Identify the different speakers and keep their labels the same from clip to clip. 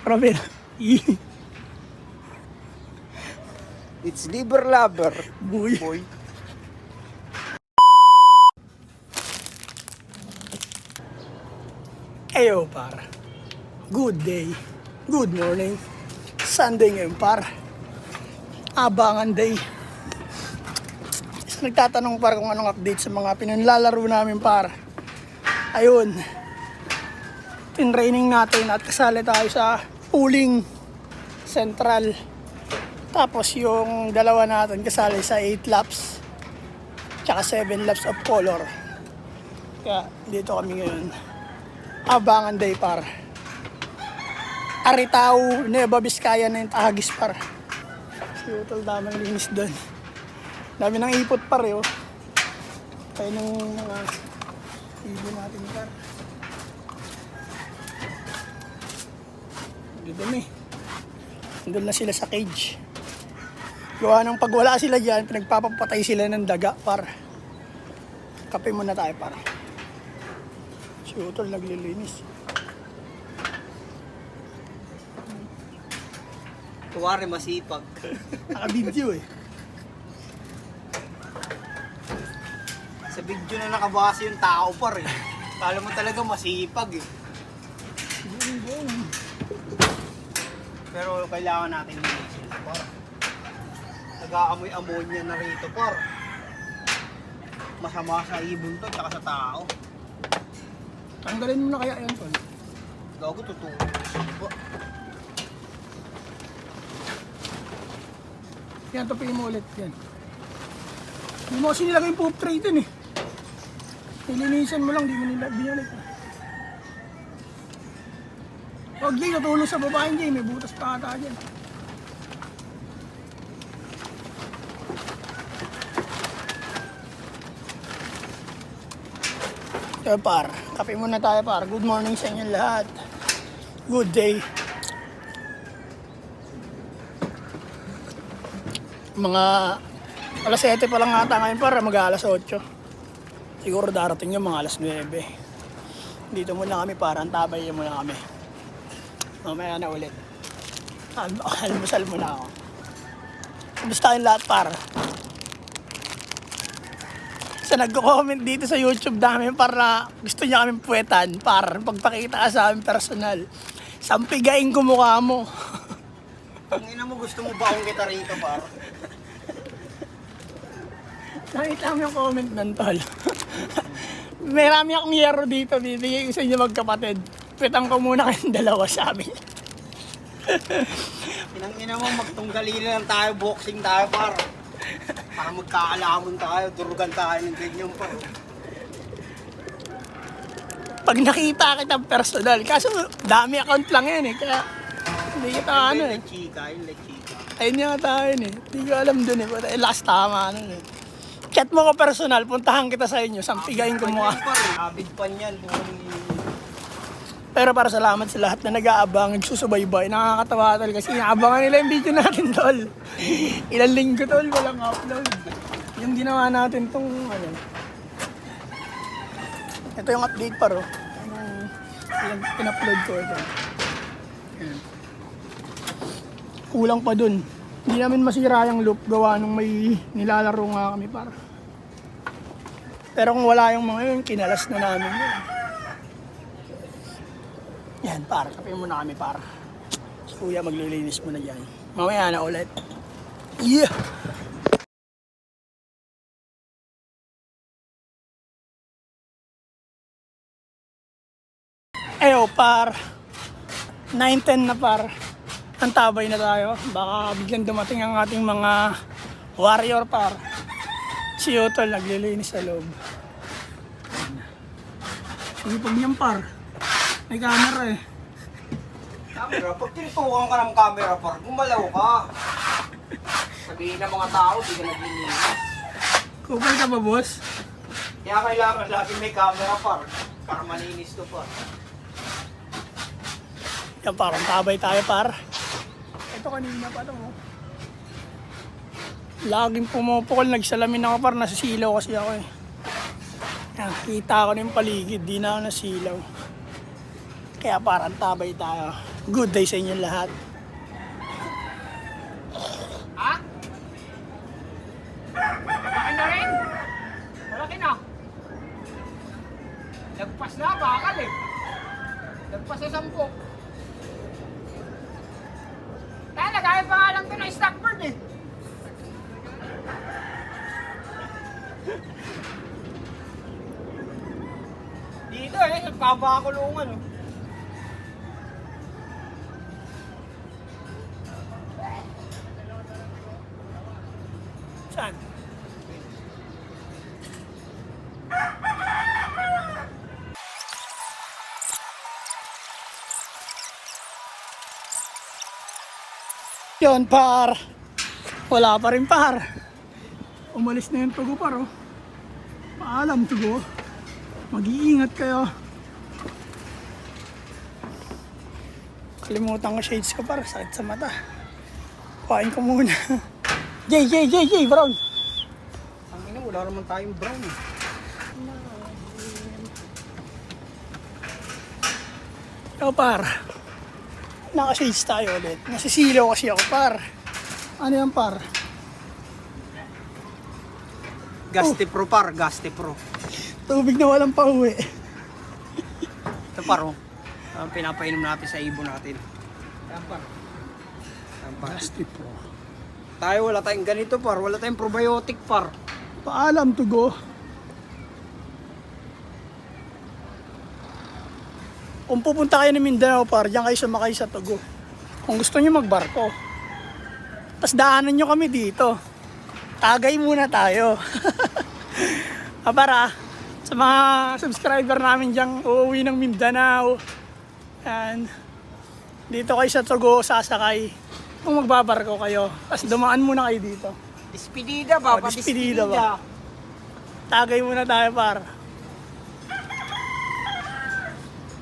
Speaker 1: Robin.
Speaker 2: It's liver lover.
Speaker 1: Boy.
Speaker 2: Boy.
Speaker 1: Eyo par. Good day. Good morning. Sunday ngayon par. Abangan day. Nagtatanong par kung anong update sa mga pinanlalaro namin par. Ayun. Tinraining natin at kasali tayo sa pooling central. Tapos yung dalawa natin kasali sa 8 laps. Tsaka 7 laps of color. Kaya dito kami ngayon. Abangan day par. Aritao, Nueva Vizcaya na yung Tahagis par. Siyutol dami ng linis doon. Dami ng ipot par eh. Oh. Kaya ng mga ibon natin par. Dumi. Doon na sila sa cage. Gawa ng pag wala sila dyan, pinagpapapatay sila ng daga par. Kape muna tayo par. Siyutol naglilinis.
Speaker 2: Kuwari masipag.
Speaker 1: Naka-video eh.
Speaker 2: Sa video na nakabase yung tao par eh. Kala mo talaga masipag eh. Pero kailangan natin linisin par. Nag-aamoy ammonia na rito par. Masama sa ibon to tsaka sa tao.
Speaker 1: Tanggalin mo na kaya yan tol.
Speaker 2: Gago totoo.
Speaker 1: Yan, tapiin mo ulit. Yan. Hindi mo kasi nilagay yung poop tray dun eh. Nilinisan mo lang, di mo binalik. Huwag Jay, natulong sa babaeng Jay. May butas pa ata dyan. So par, kape muna tayo par. Good morning sa inyo lahat. Good day. Mga alas 7 pa lang ata ngayon para mag-alas 8. Siguro darating yung mga alas 9. Dito muna kami para antabay muna kami. Mamaya na ulit. Almusal muna ako. Kumusta kayong lahat para? Sa nagko-comment dito sa YouTube namin para gusto niya kaming puwetan para pagpakita ka sa amin personal. Sampigain ko mukha mo.
Speaker 2: Kung ina mo gusto mo baong kita rito par.
Speaker 1: Nakita mo yung comment nun, tol. Marami akong yero dito, bibigay ko sa inyo magkapatid. Pitang ko muna kayong dalawa sa amin.
Speaker 2: Inang-ina mo magtunggali na lang tayo, boxing tayo par. Para magkaalaman tayo, durugan tayo ng ganyan par.
Speaker 1: Pag nakita kita personal, kaso dami account lang yan eh, kaya hindi kita ano eh.
Speaker 2: Yung chika, yung chika.
Speaker 1: Ayun nga tayo eh, hindi ko alam dun eh, but last tama ano eh. Chat mo ko personal, puntahan kita sa inyo, sampigain ko mukha.
Speaker 2: Abid pa niyan.
Speaker 1: Pero para salamat sa lahat na nag-aabang, nagsusubaybay, nakakatawa tol kasi inaabangan nila yung video natin tol. Ilang linggo tol, walang upload. Yung ginawa natin tong ano. Ito yung update paro. Yung in-upload ko ito. Ayan. Kulang pa dun. Hindi namin masira yung loop gawa nung may nilalaro nga kami para. Pero kung wala yung mga yun, kinalas na namin yun. Yan, para. Kape muna kami, para. Si Kuya maglilinis muna dyan. Mamaya na ulit. Yeah! Eyo, par. 9:10 na par. Antabay na tayo. Baka biglang dumating ang ating mga warrior par. Si Utol naglilinis sa loob. Sige, pag niyan par. May camera eh.
Speaker 2: Camera? Pag tinutukan ka ng camera par, gumalaw ka. Sabihin ng mga tao, di ka naglilinis.
Speaker 1: Kupal ka ba, boss?
Speaker 2: Kaya kailangan lagi may camera par. Para malinis to par.
Speaker 1: Yan par, antabay tayo par. Ito kanina pa ito mo. Laging pumupukol, nagsalamin ako par, nasisilaw kasi ako eh. Yan, kita ko na yung paligid, di na ako nasilaw. Kaya parang tabay tayo. Good day sa inyo lahat.
Speaker 2: Ha? Malaki na rin. Malaki na. Lagpas na, bakal eh. Lagpas sa 10. Kaya nagaya pa nga lang ito ng stockbird eh. Dito eh, sa pabakulungan oh.
Speaker 1: Saan? Yun par. Wala pa rin par. Umalis na yung tugo par oh. Paalam tugo. Mag-iingat kayo. Kalimutan ko shades ko par. Sakit sa mata. Kuhain ko muna. Jay, Brown.
Speaker 2: Ang ina, wala naman tayong brown eh.
Speaker 1: Ikaw par. Naka-shades tayo ulit. Nasisilaw kasi ako par. Ano yan par?
Speaker 2: Gasti Pro par, Gasti Pro.
Speaker 1: Tubig na walang pauwi.
Speaker 2: Ito par oh. Ang pinapainom natin sa ibon natin. Ayan par. Ayan par.
Speaker 1: Plastic po.
Speaker 2: Tayo wala tayong ganito par, wala tayong probiotic par.
Speaker 1: Paalam tugo. Kung pupunta kayo ng Mindanao par, diyan kayo sumakay sa tugo. Kung gusto niyo magbarko. Tapos daanan niyo kami dito. Tagay muna tayo. Para sa mga subscriber namin diyang uuwi ng Mindanao. Yan. Dito kayo sa tugo sasakay. Kung magbabarko kayo. Tapos dumaan muna kayo dito.
Speaker 2: Despedida ba?
Speaker 1: Oh, despedida ba? Tagay muna tayo par.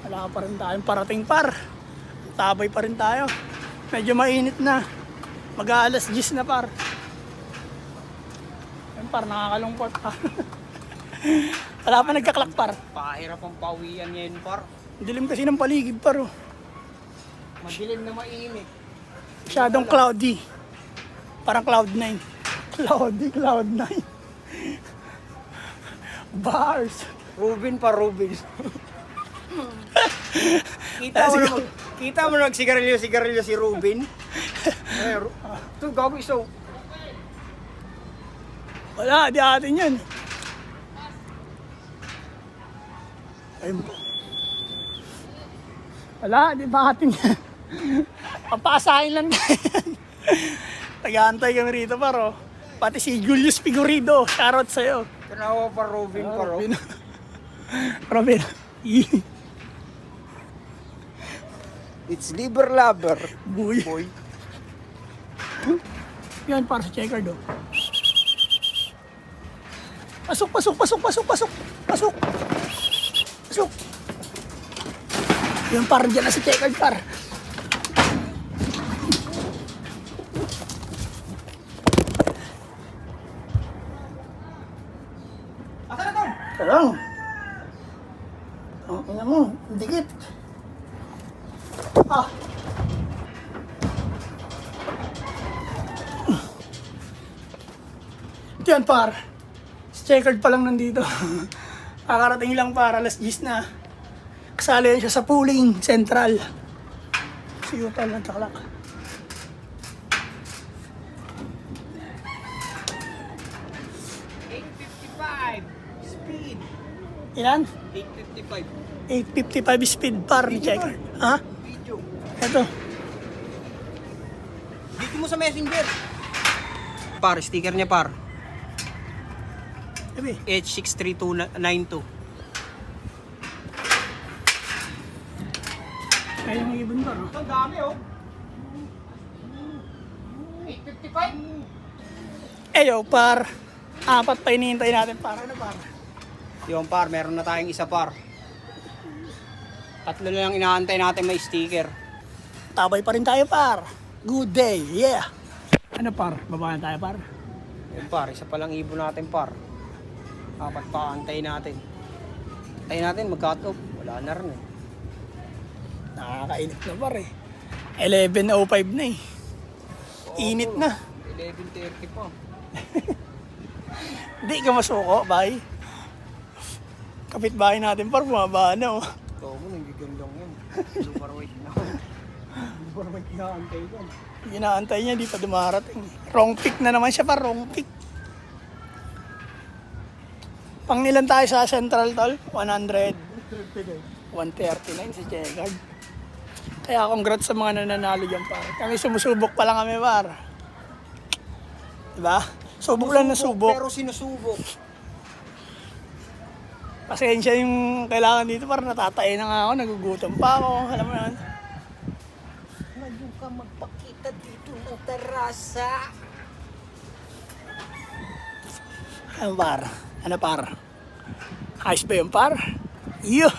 Speaker 1: Wala pa rin tayong parating par. Tabay pa rin tayo. Medyo mainit na. Mag-aalas 10 na par. Yan par, nakakalungkot pa. Wala pa nagkaklak par.
Speaker 2: Pahirap ang pawian ngayon par.
Speaker 1: Dilim kasi ng paligid par oh.
Speaker 2: Madilim na mainit.
Speaker 1: Masyadong cloudy. Parang cloud 9. Cloud 9. Bars.
Speaker 2: Rubin pa, Rubin. Kita mo nagsigarilyo si Rubin. Ito, gago iso.
Speaker 1: Wala, di atin yan. Ayun po. Wala, di ba atin yan? Papasahin lang yan. Taga-antay kami rito paro. Pati si Julius Figurido, shoutout sa'yo.
Speaker 2: Tanawa pa Rubin pa ro.
Speaker 1: Robin.
Speaker 2: It's liver lover.
Speaker 1: Boy.
Speaker 2: Boy.
Speaker 1: Yan, para sa checker do. Pasok. Yung par dyan na si checker par.
Speaker 2: Asa na to?
Speaker 1: Tarang. Ang ina mo, dikit. Ah. Yan par. Si checkered pa lang nandito. Kakarating lang par, alas 10 na. Kasali yan siya sa pooling central. Si Utal ng taklak.
Speaker 2: Speed.
Speaker 1: Ilan?
Speaker 2: 855.
Speaker 1: 855 speed par ni checker. Ha?
Speaker 2: Video.
Speaker 1: Ito.
Speaker 2: Dito mo sa messenger. Par, sticker niya par.
Speaker 1: Sabi.
Speaker 2: H63292.
Speaker 1: Kaya yung ibon par. Oh.
Speaker 2: Ang dami oh. 855.
Speaker 1: Eyo par. Apat pa hinihintay natin para ano par.
Speaker 2: Yung par, meron na tayong isa par. Tatlo na lang inaantay natin may sticker.
Speaker 1: Tabay pa rin tayo par. Good day, yeah. Ano par? Baba na tayo par.
Speaker 2: Yung par, isa pa lang ibon natin par. Apat pa antayin natin. Antayin natin mag-cut off. Wala na rin eh.
Speaker 1: Nakakainit na par eh. 11:05 na eh. Init na.
Speaker 2: 11:30 pa.
Speaker 1: Hindi ka masuko, bay. Kapitbahay natin par, bumaba na oh.
Speaker 2: Oo mo, nanggigandang yan. Super weight na. Super weight na antay yan.
Speaker 1: Ginaantay niya, di pa dumarating. Wrong pick na naman siya par, wrong pick. Pang ilan tayo sa Central Tol? 100. 139 si Chegard. Kaya congrats sa mga nananalo dyan par. Kami sumusubok pa lang kami par. Diba? Subok lang na subok.
Speaker 2: Pero sinusubok.
Speaker 1: Pasensya yung kailangan dito para natatay na nga ako, nagugutom pa ako. Alam mo yan.
Speaker 2: Ngayon ka magpakita dito ng terasa.
Speaker 1: Ano par? Ano par? Ayos ba yung par? Iyo!